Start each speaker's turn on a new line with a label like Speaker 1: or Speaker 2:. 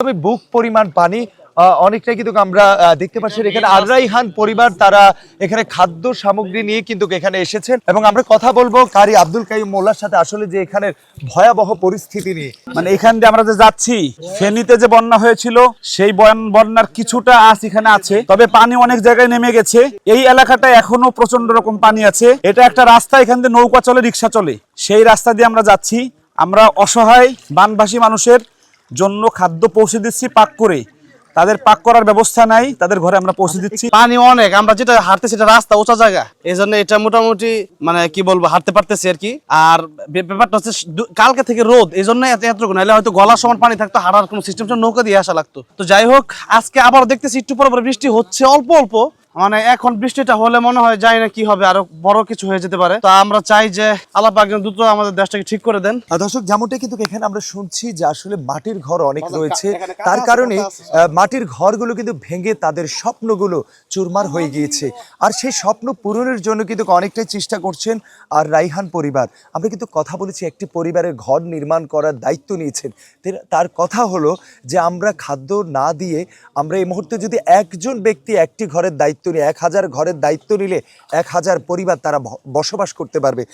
Speaker 1: তবে বুক পরিমাণ পানি অনেকটাই কিন্তু আমরা দেখতে পাচ্ছি এখানে আর রাইহান পরিবার তারা এখানে খাদ্য সামগ্রী নিয়ে কিন্তু এখানে এসেছেন এবং আমরা কথা বলবো কারি আব্দুল কাইয়ুম মোল্লার সাথে আসলে যে এখানের ভয়াবহ পরিস্থিতি নিয়ে।
Speaker 2: মানে এখান দিয়ে আমরা যে যাচ্ছি ফেনীতে যে বন্যা হয়েছিল সেই বন্যার কিছুটা আজ এখানে আছে, তবে পানি অনেক জায়গায় নেমে গেছে। এই এলাকাটা এখনো প্রচন্ড রকম পানি আছে। এটা একটা রাস্তা, এখান দিয়ে নৌকা চলে, রিক্সা চলে, সেই রাস্তা দিয়ে আমরা যাচ্ছি। আমরা অসহায় বানভাসী মানুষের জন্য খাদ্য পৌঁছে দিচ্ছি পাক করে। তাদের পাক করার ব্যবস্থা নাই, তাদের ঘরে আমরা পৌঁছে দিচ্ছি।
Speaker 3: পানি অনেক, আমরা যেটা হাঁটতেছি এটা রাস্তা উঁচা জায়গা, এই জন্য এটা মোটামুটি মানে কি বলবো হাঁটতে পারতেছি আর কি। আর ব্যাপারটা হচ্ছে কালকে থেকে রোদ, এই জন্য এতটুকু নাহলে হয়তো গলার সমান পানি থাকতো, হাঁটার কোনো সিস্টেম নৌকা দিয়ে আসা লাগতো। তো যাই হোক, আজকে আবার দেখতেছি একটু পর পর বৃষ্টি হচ্ছে অল্প অল্প। মানে এখন বৃষ্টিটা হলে মনে হয় যায় না কি হবে, আরো বড় কিছু হয়ে যেতে পারে। তো আমরা চাই যে আল্লাহ পাক যেন দ্রুত আমাদের দেশটাকে ঠিক করে দেন।
Speaker 1: দর্শক, যেমনটা কিন্তু এখানে আমরা শুনছি যে আসলে মাটির ঘর অনেক রয়েছে, তার কারণে মাটির ঘরগুলো কিন্তু ভেঙে তাদের স্বপ্নগুলো চুরমার হয়ে গিয়েছে। আর সেই স্বপ্ন পূরণের জন্য কিন্তু অনেকটাই চেষ্টা করছেন আর রাইহান পরিবার। আমরা কিন্তু কথা বলেছি, একটি পরিবারের ঘর নির্মাণ করার দায়িত্ব নিয়েছেন। তার কথা হলো যে আমরা খাদ্য না দিয়ে আমরা এই মুহূর্তে যদি একজন ব্যক্তি একটি ঘরের দায়িত্ব নিয়ে 1000 ঘরের দায়িত্ব নিলে 1000 পরিবার তারা বসবাস করতে পারবে।